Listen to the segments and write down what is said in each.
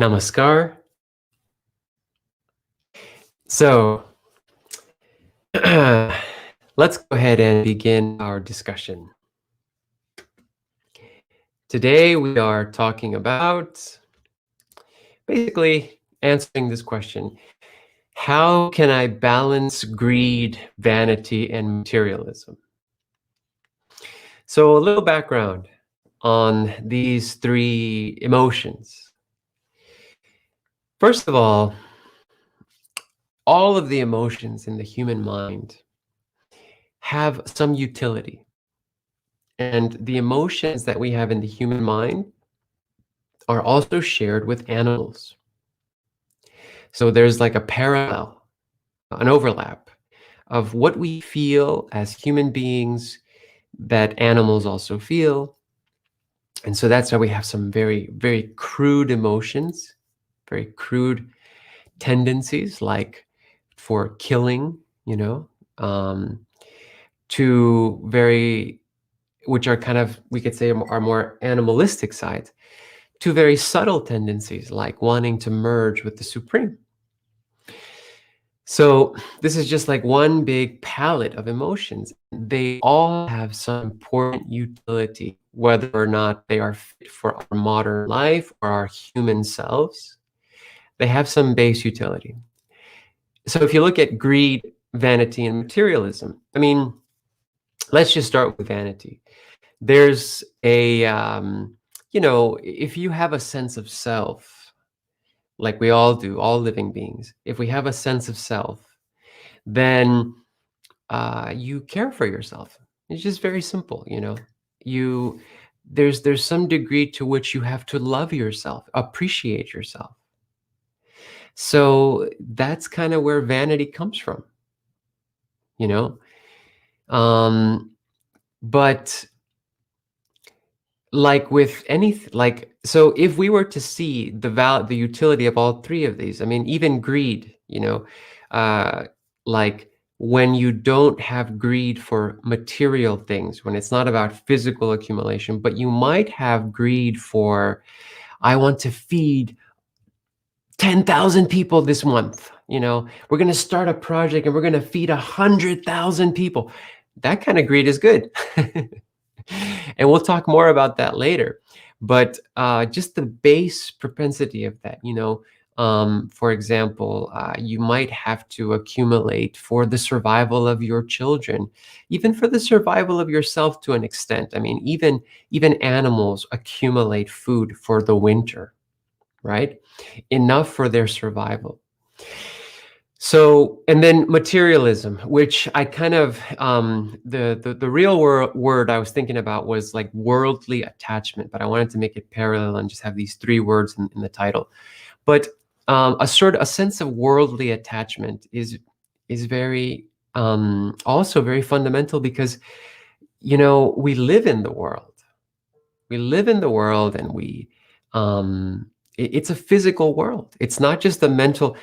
Namaskar. So, let's go ahead and begin our discussion. Today we are talking about basically answering this question: how can I balance greed, vanity, and materialism? So, a little background on these three emotions. First of all of the emotions in the human mind have some utility. And the emotions that we have in the human mind are also shared with animals. So there's like a parallel, an overlap of what we feel as human beings that animals also feel. And so that's why we have some very, very crude emotions, very crude tendencies, like for killing, um, to very, which are kind of, we could say, are more animalistic sides, to very subtle tendencies like wanting to merge with the supreme. So this is just like one big palette of emotions. They all have some important utility, whether or not they are fit for our modern life or our human selves. They have some base utility. So if you look at greed, vanity, and materialism, I mean, let's just start with vanity. There's if you have a sense of self, like we all do, all living beings, if we have a sense of self, then you care for yourself. It's just very simple, You there's some degree to which you have to love yourself, appreciate yourself. So that's kind of where vanity comes from, you know. But like with anything, so if we were to see the utility of all three of these, I mean, even greed, like when you don't have greed for material things, when it's not about physical accumulation, but you might have greed for, I want to feed 10,000 people this month. We're going to start a project and we're going to feed 100,000 people. That kind of greed is good. And we'll talk more about that later. But just the base propensity of that, for example, you might have to accumulate for the survival of your children, even for the survival of yourself to an extent. I mean, even animals accumulate food for the winter, right? Enough for their survival. So, and then materialism, which I kind of, the real word I was thinking about was like worldly attachment, but I wanted to make it parallel and just have these three words in the title. But a sense of worldly attachment is very, also very fundamental because, we live in the world. We live in the world and it's a physical world. It's not just a mental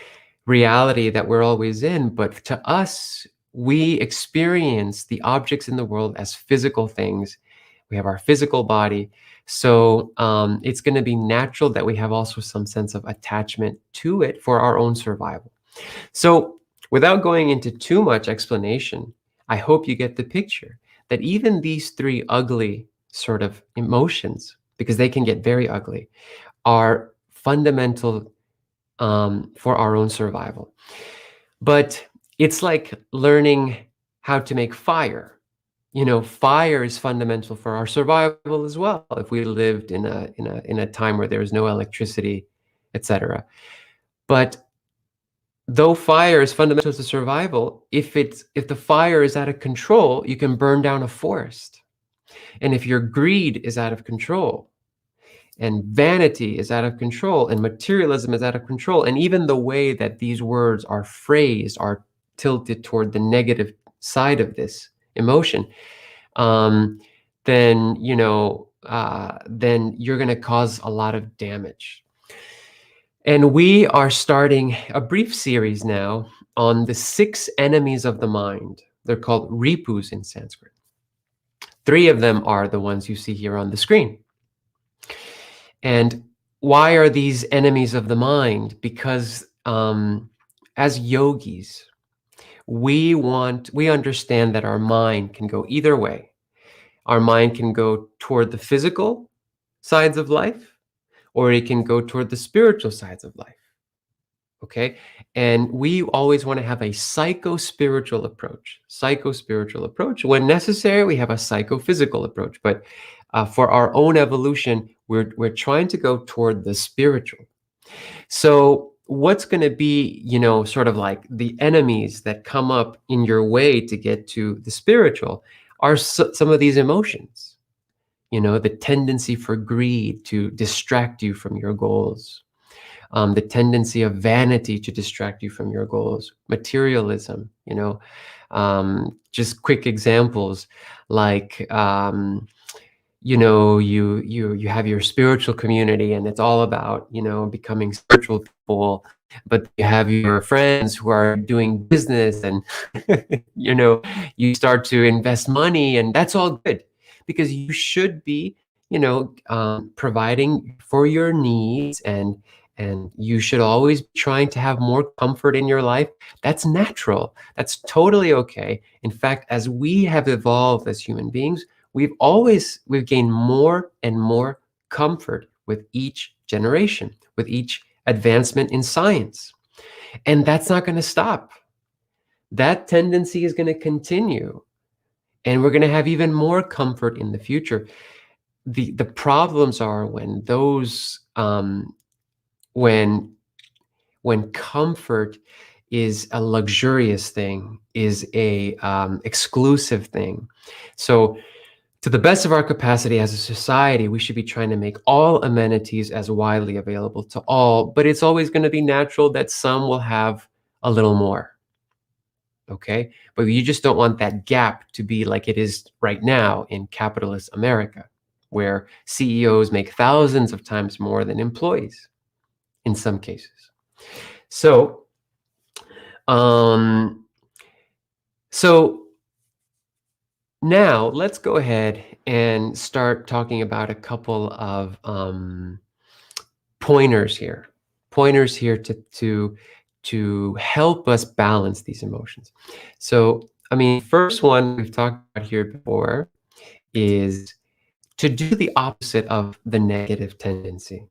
reality that we're always in, but to us, we experience the objects in the world as physical things. We have our physical body. So it's going to be natural that we have also some sense of attachment to it for our own survival. So without going into too much explanation, I hope you get the picture that even these three ugly sort of emotions, because they can get very ugly, are fundamental for our own survival. But it's like learning how to make fire. Fire is fundamental for our survival as well. If we lived in a time where there was no electricity, etc. But though fire is fundamental to survival, if the fire is out of control, you can burn down a forest. And if your greed is out of control, and vanity is out of control, and materialism is out of control, and even the way that these words are phrased are tilted toward the negative side of this emotion, then you're going to cause a lot of damage. And we are starting a brief series now on the 6 enemies of the mind. They're called ripus in Sanskrit. 3 of them are the ones you see here on the screen. And Why are these enemies of the mind? Because as yogis, we understand that our mind can go either way. Our mind can go toward the physical sides of life, or it can go toward the spiritual sides of life. Okay. And we always want to have a psycho-spiritual approach. Psycho-spiritual approach. When necessary, we have a psychophysical approach. But for our own evolution, we're trying to go toward the spiritual. So what's going to be, sort of like the enemies that come up in your way to get to the spiritual are some of these emotions. The tendency for greed to distract you from your goals, the tendency of vanity to distract you from your goals, materialism, just quick examples like, you have your spiritual community and it's all about, becoming spiritual people, but you have your friends who are doing business and, you start to invest money, and that's all good because you should be, providing for your needs, and you should always be trying to have more comfort in your life. That's natural. That's totally okay. In fact, as we have evolved as human beings, we've gained more and more comfort with each generation, with each advancement in science. And that's not going to stop. That tendency is going to continue. And we're going to have even more comfort in the future. The problems are when when comfort is a luxurious thing, is a exclusive thing. So to the best of our capacity as a society, we should be trying to make all amenities as widely available to all, but it's always going to be natural that some will have a little more. Okay? But you just don't want that gap to be like it is right now in capitalist America, where CEOs make thousands of times more than employees in some cases. So, now let's go ahead and start talking about a couple of pointers here. Pointers here to help us balance these emotions. So, first one we've talked about here before is to do the opposite of the negative tendency.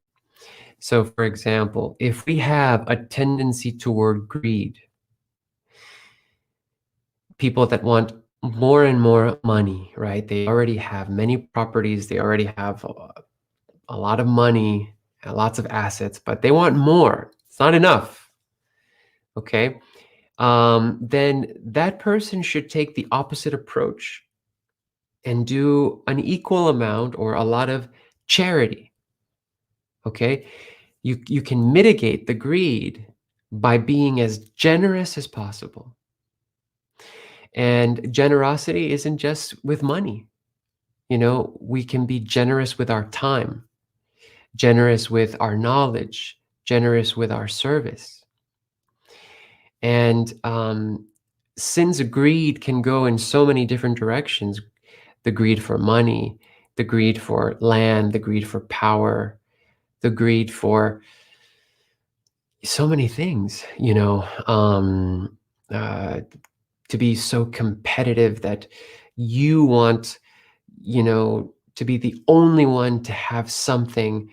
So, for example, if we have a tendency toward greed, people that want more and more money, right? They already have many properties, they already have a lot of money, lots of assets, but they want more. It's not enough. Okay. Then that person should take the opposite approach and do an equal amount or a lot of charity. Okay. You can mitigate the greed by being as generous as possible. And generosity isn't just with money. We can be generous with our time, generous with our knowledge, generous with our service. And since greed can go in so many different directions, the greed for money, the greed for land, the greed for power, the greed for so many things, to be so competitive that you want, to be the only one to have something.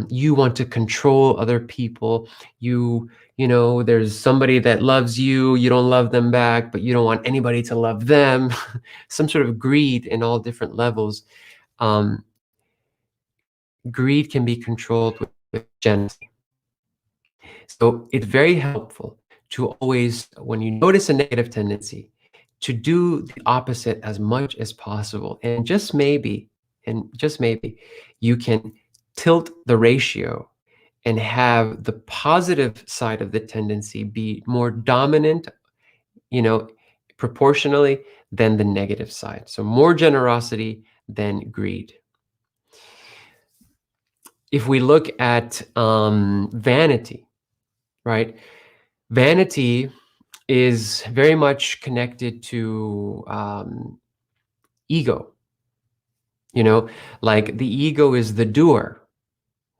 You want to control other people. There's somebody that loves you, you don't love them back, but you don't want anybody to love them. Some sort of greed in all different levels. Greed can be controlled with generosity. So it's very helpful to always, when you notice a negative tendency, to do the opposite as much as possible. And just maybe, you can tilt the ratio and have the positive side of the tendency be more dominant, proportionally than the negative side. So more generosity than greed. If we look at vanity, right? Vanity is very much connected to ego. Like the ego is the doer.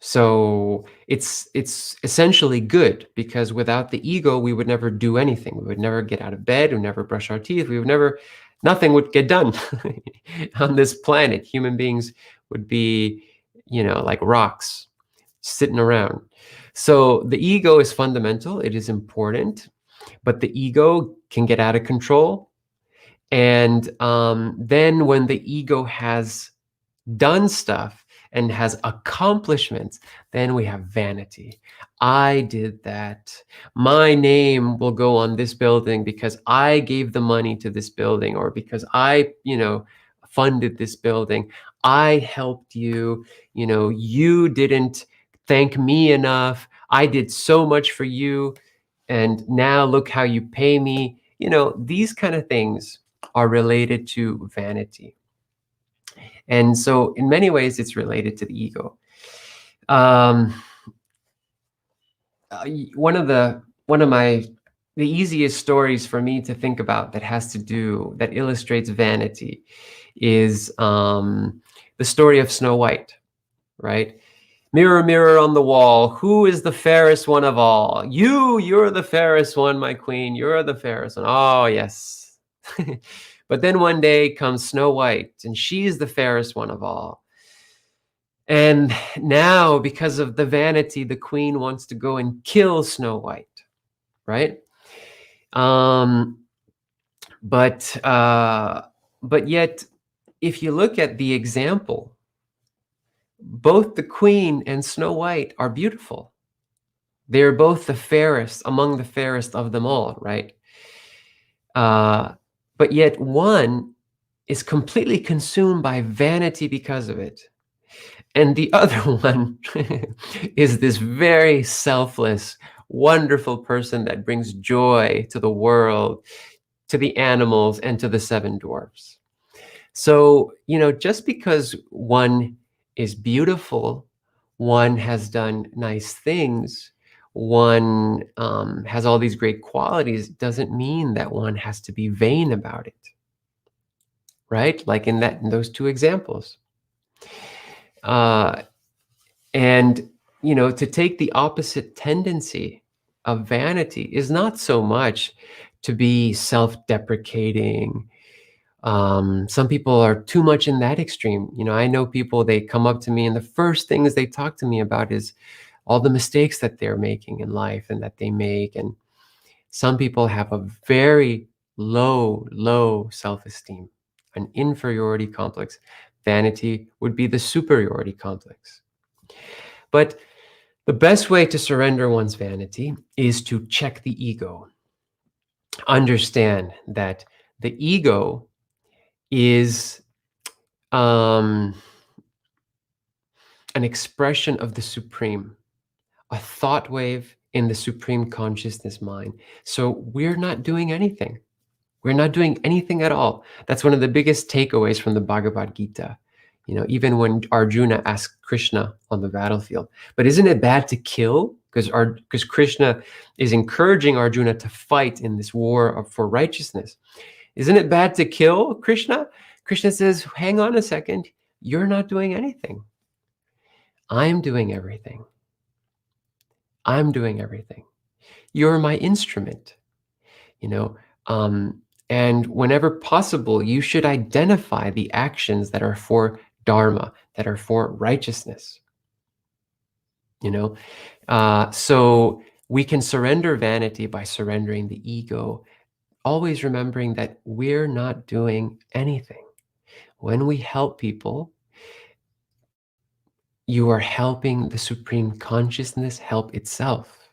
So it's essentially good, because without the ego, we would never do anything. We would never get out of bed. We would never brush our teeth. We would never, nothing would get done on this planet. Human beings would be, like rocks sitting around. So the ego is fundamental. It is important, but the ego can get out of control. And then when the ego has done stuff and has accomplishments, then we have vanity. I did that. My name will go on this building because I gave the money to this building, or because I, funded this building. I helped you. You didn't thank me enough. I did so much for you, and now look how you pay me. These kind of things are related to vanity. And so in many ways, it's related to the ego. Um, one of the easiest stories for me to think about that illustrates vanity is the story of Snow White, right? Mirror, mirror on the wall, who is the fairest one of all? You're the fairest one, my queen. You're the fairest one. Oh, yes. But then one day comes Snow White, and she's the fairest one of all. And now, because of the vanity, the queen wants to go and kill Snow White, right? But yet, if you look at the example, both the queen and Snow White are beautiful. They're both the fairest, among the fairest of them all, right? But yet one is completely consumed by vanity because of it. And the other one is this very selfless, wonderful person that brings joy to the world, to the animals, and to the seven dwarfs. So, just because one is beautiful, one has done nice things, one has all these great qualities, doesn't mean that one has to be vain about it, right? Like in those two examples. And to take the opposite tendency of vanity is not so much to be self-deprecating. Some people are too much in that extreme. I know people, they come up to me and the first things they talk to me about is all the mistakes that they're making in life and that they make. And some people have a very low self-esteem, an inferiority complex. Vanity would be the superiority complex. But the best way to surrender one's vanity is to check the ego. Understand that the ego is an expression of the supreme, a thought wave in the supreme consciousness mind. So we're not doing anything. We're not doing anything at all. That's one of the biggest takeaways from the Bhagavad Gita. Even when Arjuna asked Krishna on the battlefield, but isn't it bad to kill? Because Krishna is encouraging Arjuna to fight in this war for righteousness. Isn't it bad to kill, Krishna? Krishna says, hang on a second. You're not doing anything. I'm doing everything. I'm doing everything. You're my instrument. And whenever possible, you should identify the actions that are for dharma, that are for righteousness. So we can surrender vanity by surrendering the ego, always remembering that we're not doing anything. When we help people, you are helping the supreme consciousness help itself.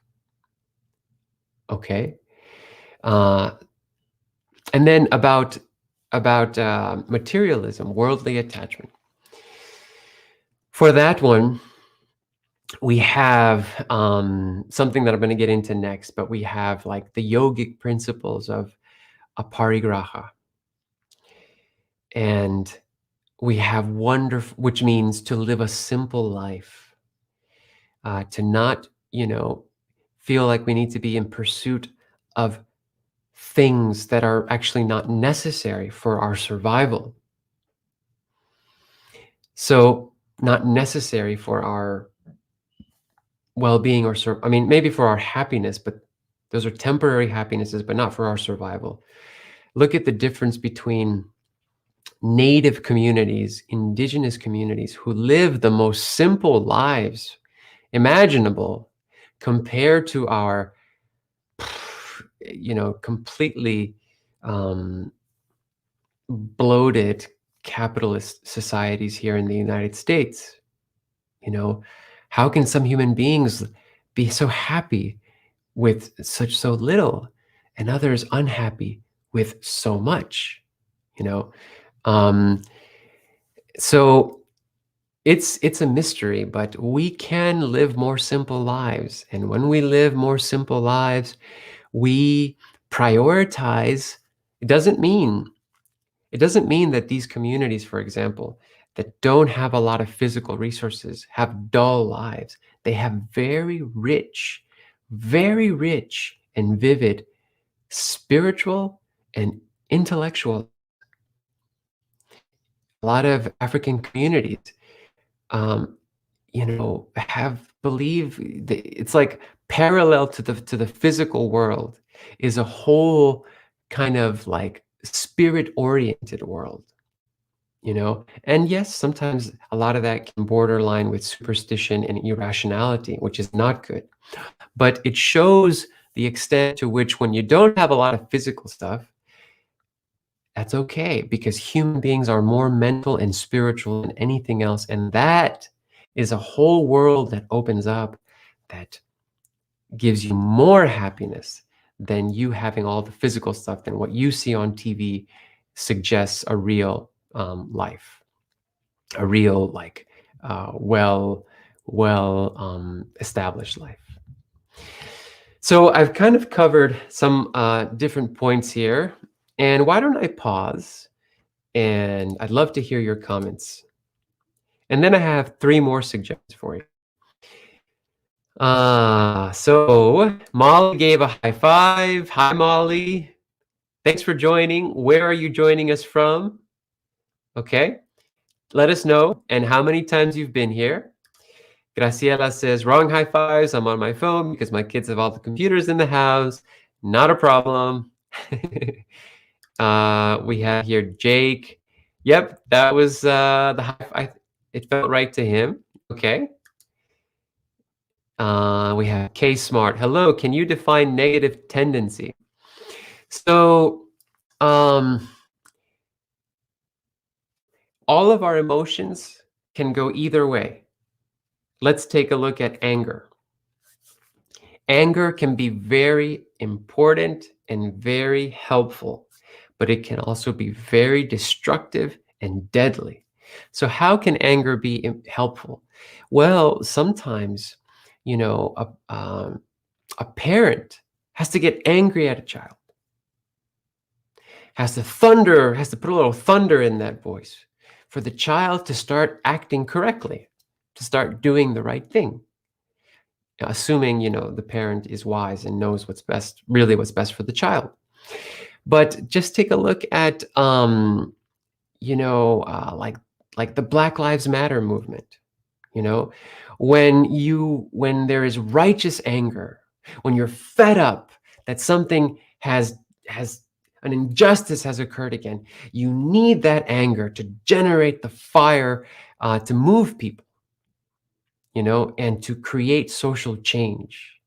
Okay? And then about materialism, worldly attachment. For that one, we have something that I'm going to get into next, but we have like the yogic principles of Aparigraha. And we have wonderful, which means to live a simple life, to not, feel like we need to be in pursuit of things that are actually not necessary for our survival. So not necessary for our well-being or I mean, maybe for our happiness, but those are temporary happinesses, but not for our survival. Look at the difference between native communities, indigenous communities who live the most simple lives imaginable compared to our, completely um, bloated capitalist societies here in the United States. You know, how can some human beings be so happy with so little and others unhappy with so much? You know, um, so it's a mystery, but we can live more simple lives, and when we live more simple lives, we prioritize. It doesn't mean it doesn't mean that these communities, for example, that don't have a lot of physical resources have dull lives. They have very rich and vivid spiritual and intellectual. A lot of African communities, um, have believe it's like parallel to the physical world is a whole kind of like spirit-oriented world. And yes, sometimes a lot of that can borderline with superstition and irrationality, which is not good. But it shows the extent to which, when you don't have a lot of physical stuff, that's okay, because human beings are more mental and spiritual than anything else. And that is a whole world that opens up, that gives you more happiness than you having all the physical stuff, than what you see on TV suggests a real life, a real, like, established life. So I've kind of covered some different points here. And why don't I pause? And I'd love to hear your comments. And then I have 3 more suggestions for you. So Molly gave a high five. Hi, Molly. Thanks for joining. Where are you joining us from? Okay. Let us know and how many times you've been here. Graciela says, wrong high fives. I'm on my phone because my kids have all the computers in the house. Not a problem. We have here Jake. Yep, that was the high five. It felt right to him. Okay. We have K Smart. Hello, can you define negative tendency? So, all of our emotions can go either way. Let's take a look at anger. Anger can be very important and very helpful, but it can also be very destructive and deadly. So how can anger be helpful? Well, sometimes, a parent has to get angry at a child, has to put a little thunder in that voice for the child to start acting correctly, to start doing the right thing. Assuming, the parent is wise and knows what's best for the child. But just take a look at, like the Black Lives Matter movement. When there is righteous anger, when you're fed up that something has an injustice has occurred again, you need that anger to generate the fire, to move people, and to create social change.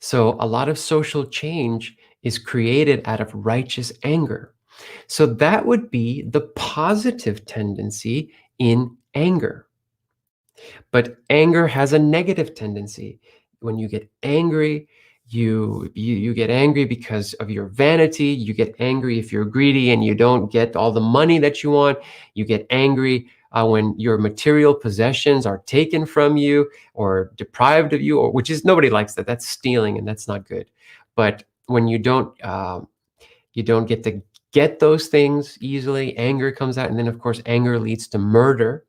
So a lot of social change is created out of righteous anger. So that would be the positive tendency in anger. But anger has a negative tendency. When you get angry, you get angry because of your vanity. You get angry if you're greedy and you don't get all the money that you want. You get angry when your material possessions are taken from you or deprived of you, or nobody likes that. That's stealing, and that's not good. But when you don't get to get those things easily, anger comes out, and then of course anger leads to murder.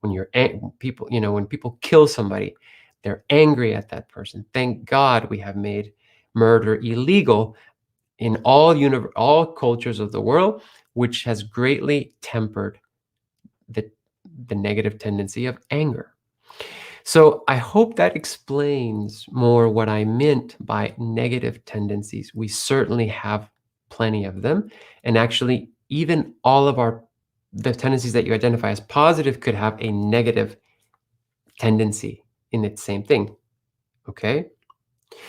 When people kill somebody, they're angry at that person. Thank God we have made murder illegal in all cultures of the world, which has greatly tempered the negative tendency of anger. So I hope that explains more what I meant by negative tendencies. We certainly have plenty of them. And actually, even all of the tendencies that you identify as positive could have a negative tendency in its same thing. Okay?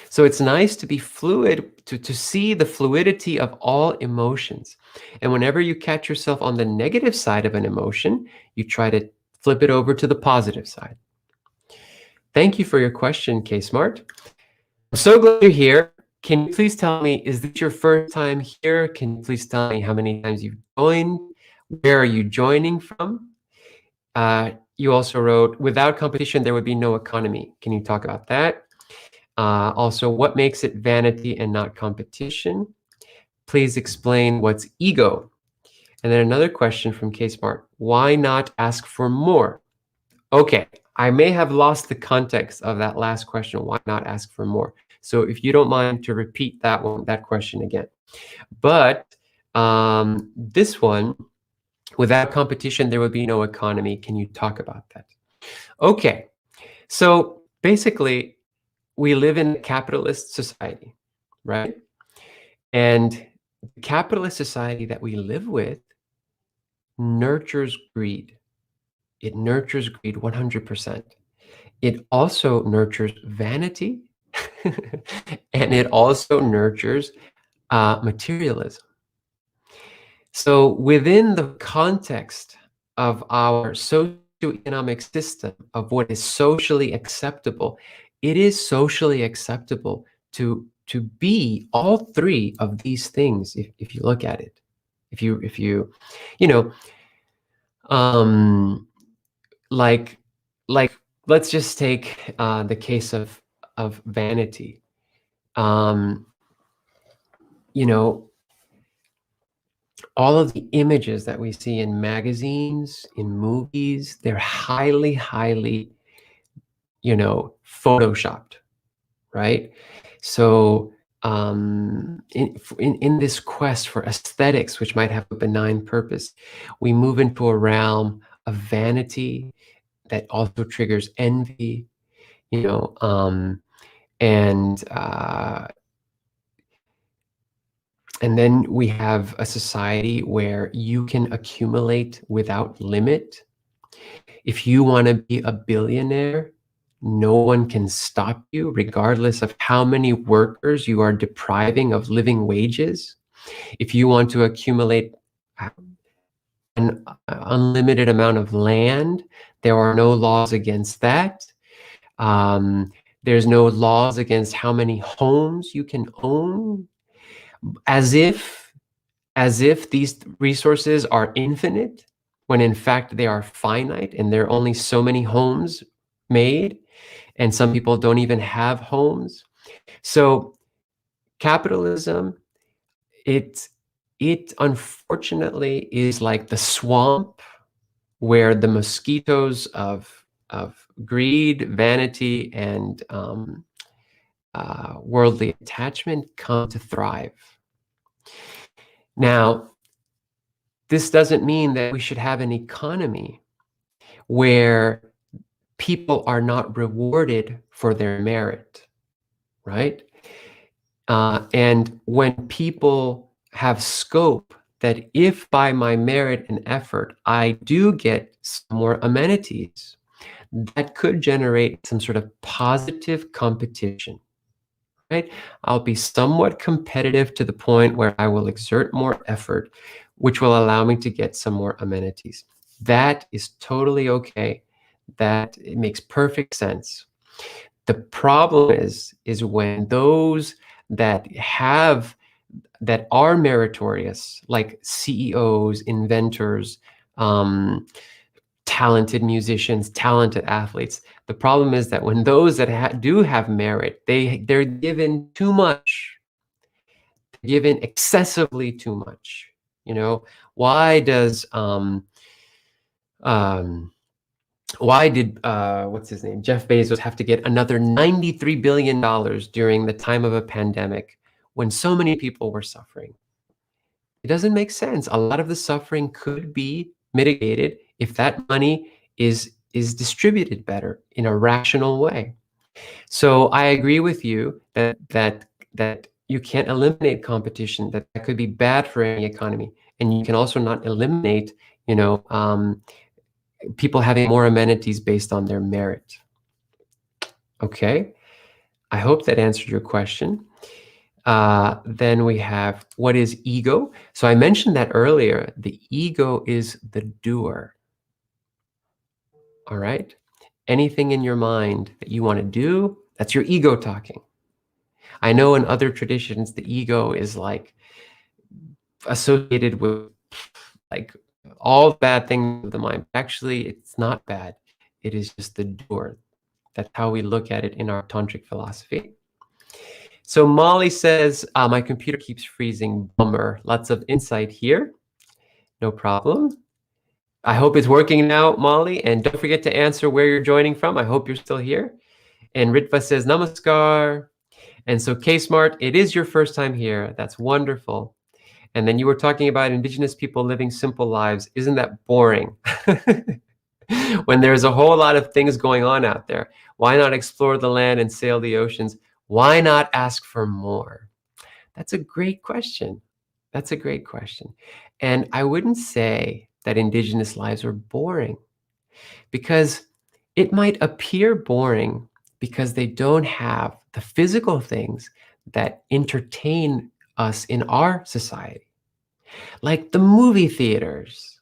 So it's nice to be fluid, to see the fluidity of all emotions. And whenever you catch yourself on the negative side of an emotion, you try to flip it over to the positive side. Thank you for your question, K-Smart. I'm so glad you're here. Can you please tell me, is this your first time here? Can you please tell me how many times you've joined? Where are you joining from? You also wrote, without competition, there would be no economy. Can you talk about that? Also, what makes it vanity and not competition? Please explain what's ego. And then another question from K-Smart. Why not ask for more? Okay, I may have lost the context of that last question. Why not ask for more? So if you don't mind to repeat that question again. But this one, without competition, there would be no economy. Can you talk about that? Okay, so basically, we live in a capitalist society, right? And the capitalist society that we live with nurtures greed. It nurtures greed 100%. It also nurtures vanity, and it also nurtures materialism. So within the context of our socioeconomic system of what is socially acceptable, it is socially acceptable to be all three of these things if you look at it. If you you know um like like let's just take the case of vanity. um you know all of the images that we see in magazines, in movies, they're highly photoshopped, right? So in this quest for aesthetics, which might have a benign purpose, we move into a realm of vanity that also triggers envy, you know, and and then we have a society where you can accumulate without limit. If you want to be a billionaire, no one can stop you, regardless of how many workers you are depriving of living wages. If you want to accumulate an unlimited amount of land, there are no laws against that. There's no laws against how many homes you can own, as if these resources are infinite, when in fact they are finite and there are only so many homes made, and some people don't even have homes. So capitalism, it unfortunately is like the swamp where the mosquitoes of greed, vanity, and worldly attachment come to thrive. Now, this doesn't mean that we should have an economy where people are not rewarded for their merit, right? And when people have scope, that if by my merit and effort I do get some more amenities, that could generate some sort of positive competition, right? I'll be somewhat competitive to the point where I will exert more effort, which will allow me to get some more amenities. That is totally okay. That it makes perfect sense. The problem is when those that are meritorious, like CEOs, inventors, talented musicians, talented athletes. The problem is that when those that do have merit, they're given too much, given excessively too much. Why does um, why did what's his name, Jeff Bezos, have to get another $93 billion during the time of a pandemic when so many people were suffering? It doesn't make sense. A lot of the suffering could be mitigated if that money is is distributed better in a rational way. So I agree with you that you can't eliminate competition, that could be bad for any economy. And you can also not eliminate, you know, people having more amenities based on their merit. Okay, I hope that answered your question. Then we have, what is ego? So I mentioned that earlier. The ego is the doer. All right. Anything in your mind that you want to do, that's your ego talking. I know in other traditions, the ego is like associated with like all bad things of the mind. Actually, it's not bad. It is just the doer. That's how we look at it in our tantric philosophy. So Molly says, my computer keeps freezing. Bummer. Lots of insight here. No problem. I hope it's working now, Molly. And don't forget to answer where you're joining from. I hope you're still here. And Ritva says, Namaskar. And so K-Smart, it is your first time here. That's wonderful. And then you were talking about indigenous people living simple lives. Isn't that boring? When there's a whole lot of things going on out there, why not explore the land and sail the oceans? Why not ask for more? That's a great question. That's a great question. And I wouldn't say that indigenous lives are boring, because it might appear boring because they don't have the physical things that entertain us in our society, like the movie theaters,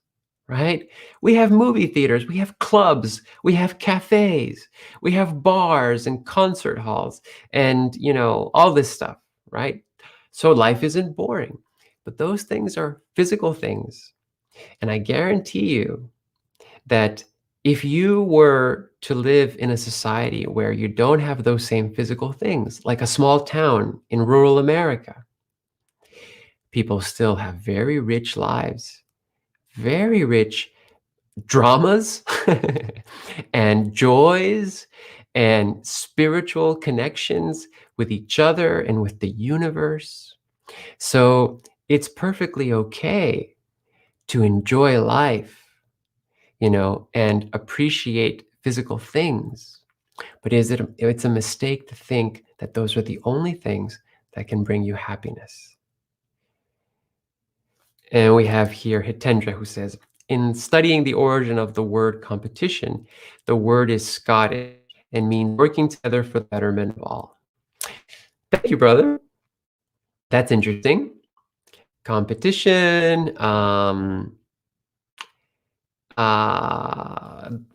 right? We have movie theaters, we have clubs, we have cafes, we have bars and concert halls and, all this stuff, right? So life isn't boring, but those things are physical things. And I guarantee you that if you were to live in a society where you don't have those same physical things, like a small town in rural America, people still have very rich lives, very rich dramas and joys and spiritual connections with each other and with the universe. So it's perfectly okay to enjoy life, and appreciate physical things. But it's a mistake to think that those are the only things that can bring you happiness. And we have here Hitendra, who says, in studying the origin of the word competition, the word is Scottish and means working together for the betterment of all. Thank you, brother. That's interesting. Competition.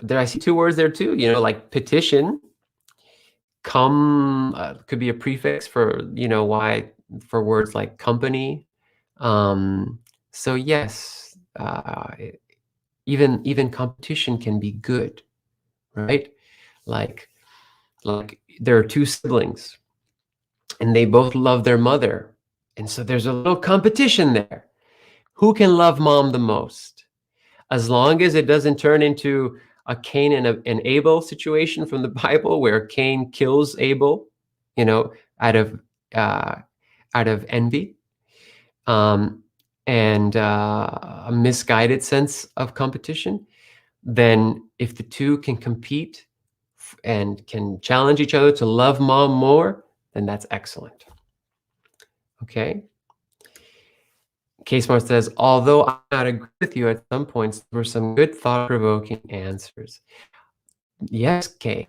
There, I see two words there too, like petition. Could be a prefix for, for words like company. So yes, even competition can be good, right? Like there are two siblings and they both love their mother. And so there's a little competition there. Who can love mom the most? As long as it doesn't turn into a Cain and an Abel situation from the Bible, where Cain kills Abel, out of envy, and a misguided sense of competition. Then if the two can compete and can challenge each other to love mom more, then that's excellent. Okay. K-Smart says, although I not agree with you at some points, there were some good thought-provoking answers. Yes, Kay.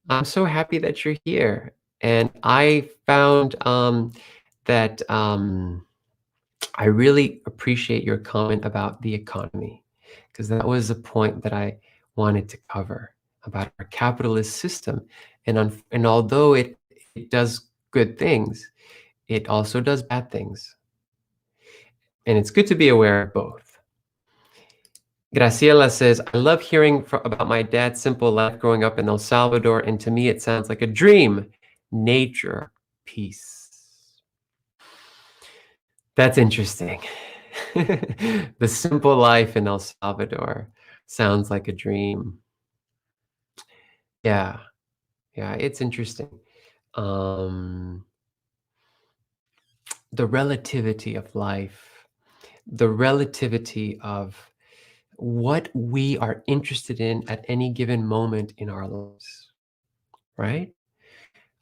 I'm so happy that you're here. And I found that I really appreciate your comment about the economy, because that was a point that I wanted to cover about our capitalist system. And although it does good things, it also does bad things. And it's good to be aware of both. Graciela says, I love hearing about my dad's simple life growing up in El Salvador, and to me it sounds like a dream. Nature, peace. That's interesting. The simple life in El Salvador sounds like a dream. Yeah, it's interesting. The relativity of life, the relativity of what we are interested in at any given moment in our lives, right?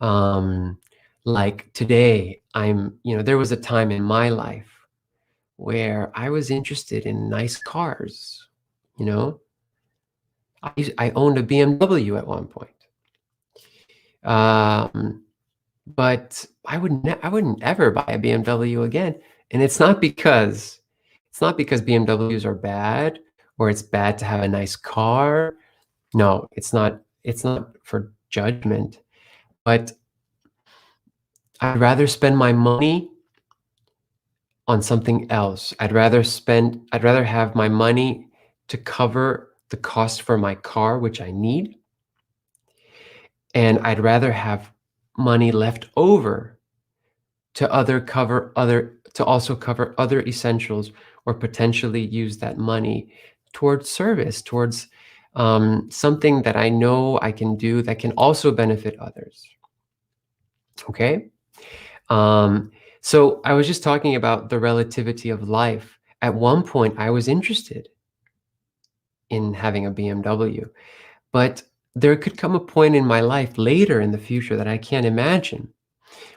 Um, like today, there was a time in my life where I was interested in nice cars. You know, I owned a BMW at one point. Um, but I wouldn't ever buy a BMW again. And it's not because BMWs are bad or it's bad to have a nice car. No, it's not for judgment, but I'd rather spend my money on something else. I'd rather have my money to cover the cost for my car, which I need, and I'd rather have money left over to also cover other essentials, or potentially use that money towards service, towards something that I know I can do that can also benefit others. Okay? Um, so I was just talking about the relativity of life. At one point, I was interested in having a BMW, but there could come a point in my life later in the future that I can't imagine,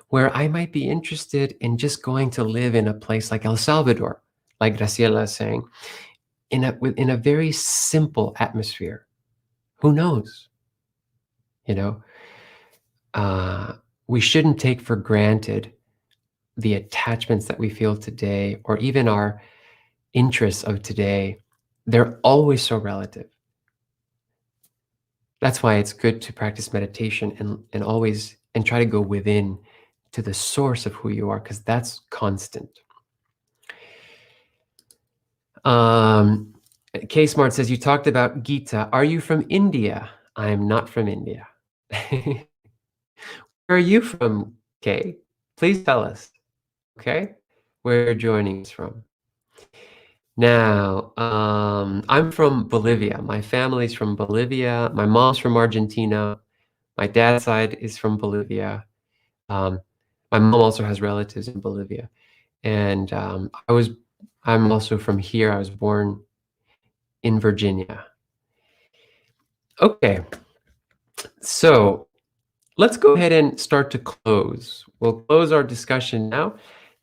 where I might be interested in just going to live in a place like El Salvador, like Graciela is saying, in a very simple atmosphere. Who knows? You know, uh, we shouldn't take for granted the attachments that we feel today, or even our interests of today. They're always so relative. That's why it's good to practice meditation and try to go within to the source of who you are, because that's constant. Um, K Smart says, you talked about Gita. Are you from India? I am not from India. Where are you from, Kay? Please tell us, okay? Where you're joining us from. Now, I'm from Bolivia. My family's from Bolivia. My mom's from Argentina. My dad's side is from Bolivia. Um, my mom also has relatives in Bolivia. And I'm also from here. I was born in Virginia. Okay, so let's go ahead and start to close. We'll close our discussion now.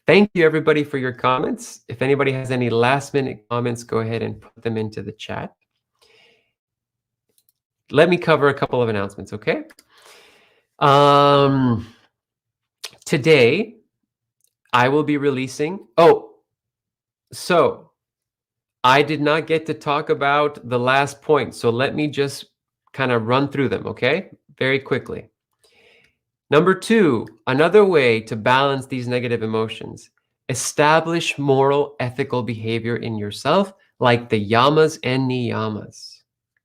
Thank you, everybody, for your comments. If anybody has any last-minute comments, go ahead and put them into the chat. Let me cover a couple of announcements, okay? Today, I will be releasing... so I did not get to talk about the last point, so let me just kind of run through them, okay? Very quickly. Number 2, another way to balance these negative emotions: establish moral, ethical behavior in yourself, like the yamas and niyamas.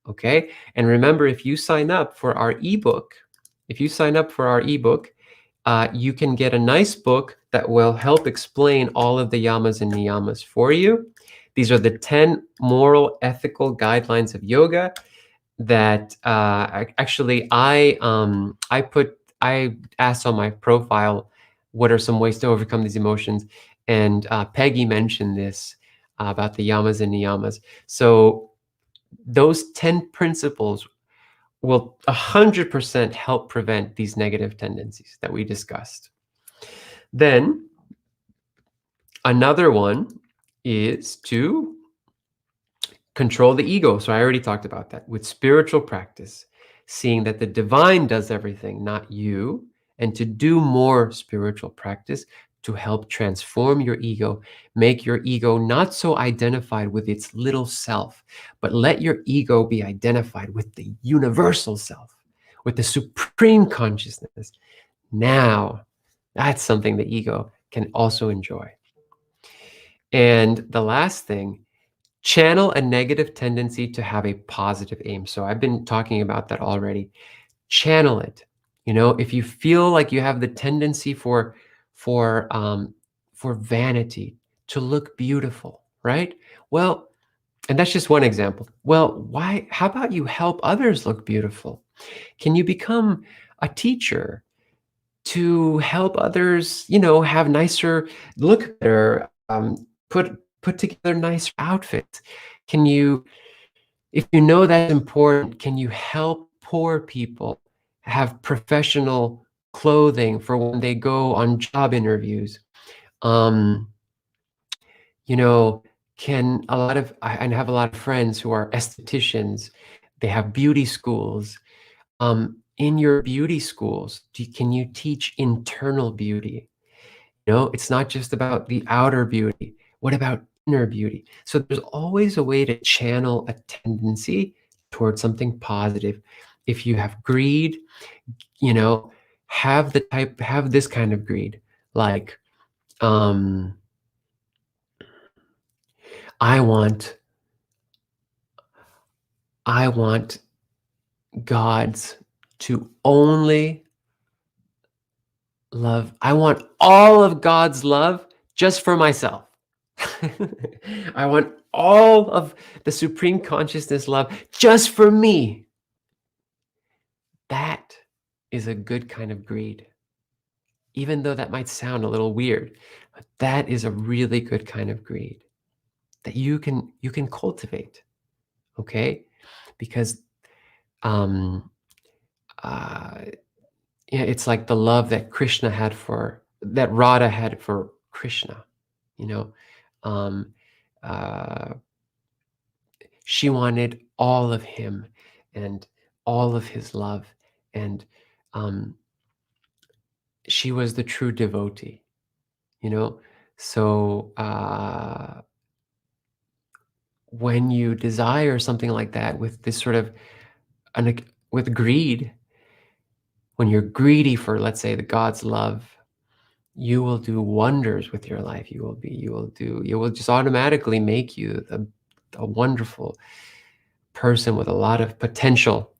Okay? And remember, if you sign up for our ebook, you can get a nice book that will help explain all of the yamas and niyamas for you. These are the 10 moral, ethical guidelines of yoga that actually I asked on my profile, what are some ways to overcome these emotions? And Peggy mentioned this about the yamas and niyamas. So those 10 principles will 100% help prevent these negative tendencies that we discussed. Then another one is to control the ego. So I already talked about that. With spiritual practice, seeing that the divine does everything, not you, and to do more spiritual practice to help transform your ego, make your ego not so identified with its little self, but let your ego be identified with the universal self, with the supreme consciousness. Now, that's something the ego can also enjoy. And the last thing, channel a negative tendency to have a positive aim. So I've been talking about that already. Channel it. If you feel like you have the tendency for vanity, to look beautiful, right? Well, and that's just one example. Well, how about you help others look beautiful? Can you become a teacher to help others, have nicer, look better, put together nicer outfits? Can you If you know that's important, can you help poor people have professional clothing for when they go on job interviews? Um, you know, can a lot of I have a lot of friends who are estheticians. They have beauty schools. In your beauty schools, can you teach internal beauty? It's not just about the outer beauty. What about inner beauty? So there's always a way to channel a tendency towards something positive. If you have greed, you know, have this kind of greed. Like, um, I want, I want God's to only love. I want all of God's love just for myself. I want all of the supreme consciousness love just for me. That is a good kind of greed. Even though that might sound a little weird, but that is a really good kind of greed that you can cultivate, okay? Because um uh yeah, it's like the love that Radha had for Krishna, you know. Um uh she wanted all of him and all of his love, and um she was the true devotee, you know. So when you desire something like that with this sort of with greed, when you're greedy for, let's say, the God's love, you will do wonders with your life. You will just automatically make you a wonderful person with a lot of potential,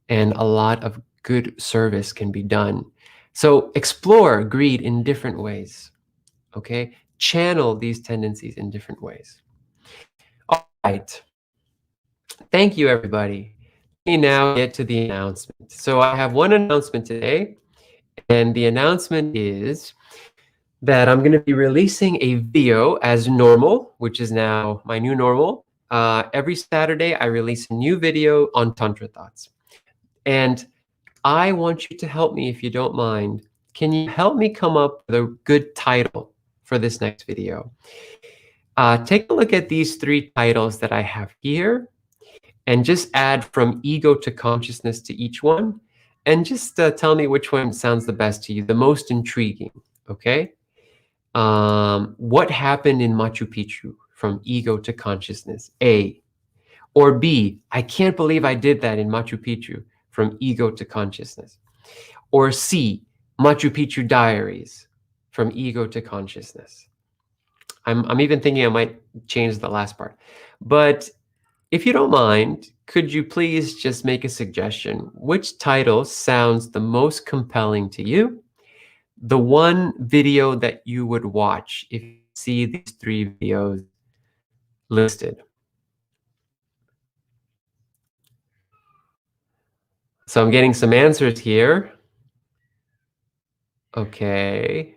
and a lot of good service can be done. So explore greed in different ways, okay? Channel these tendencies in different ways. All right. Thank you, everybody. Let me now get to the announcement. So I have one announcement today, and the announcement is that I'm going to be releasing a video as normal, which is now my new normal. Every Saturday, I release a new video on Tantra Thoughts. And I want you to help me, if you don't mind. Can you help me come up with a good title for this next video? Take a look at these three titles that I have here, and just add from ego to consciousness to each one, and just tell me which one sounds the best to you, the most intriguing, okay? What happened in Machu Picchu from ego to consciousness? A. Or B, I can't believe I did that in Machu Picchu from ego to consciousness. Or C, Machu Picchu Diaries from ego to consciousness. I'm even thinking I might change the last part. But if you don't mind, could you please just make a suggestion? Which title sounds the most compelling to you? The one video that you would watch if you see these three videos listed. So I'm getting some answers here. Okay.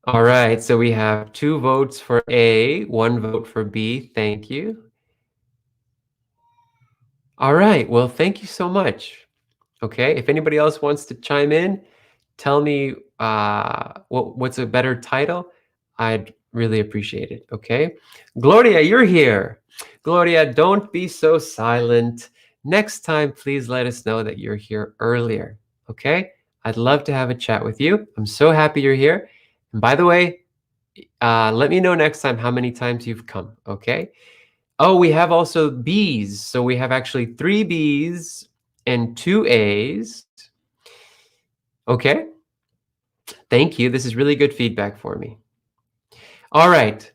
All right, so we have 2 votes for A, 1 vote for B. Thank you. All right, well, thank you so much. Okay, if anybody else wants to chime in, tell me what's a better title. I'd really appreciate it, okay? Gloria, you're here. Gloria, don't be so silent. Next time, please let us know that you're here earlier, okay? I'd love to have a chat with you. I'm so happy you're here. And by the way, let me know next time how many times you've come, okay? Oh, we have also Bs. So we have actually 3 Bs and 2 As. Okay. Thank you. This is really good feedback for me. All right.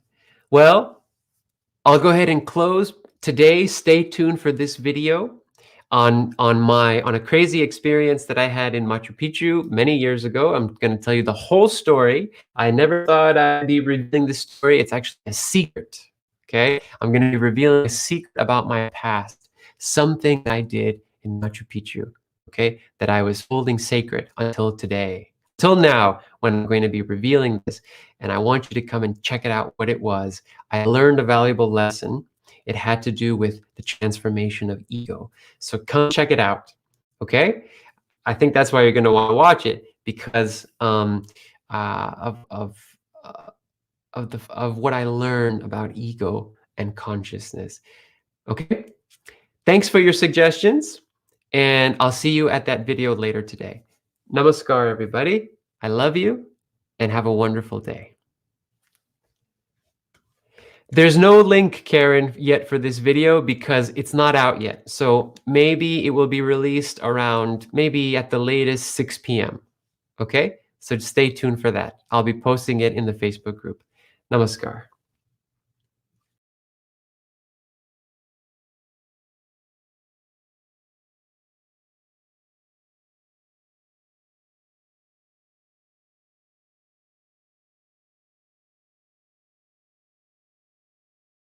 Well, I'll go ahead and close today. Stay tuned for this video on a crazy experience that I had in Machu Picchu many years ago. I'm going to tell you the whole story. I never thought I'd be revealing this story. It's actually a secret. Okay? I'm going to be revealing a secret about my past, something I did in Machu Picchu, okay, that I was holding sacred until today. Till now, when I'm going to be revealing this, and I want you to come and check it out what it was. I learned a valuable lesson. It had to do with the transformation of ego. So come check it out, okay? I think that's why you're going to want to watch it, because uh, of uh, of what I learned about ego and consciousness. Okay, thanks for your suggestions, and I'll see you at that video later today. Namaskar, everybody. I love you, and have a wonderful day. There's no link, Karen, yet for this video because it's not out yet. So maybe it will be released around, maybe at the latest 6 p.m. Okay, so stay tuned for that. I'll be posting it in the Facebook group. Namaskar.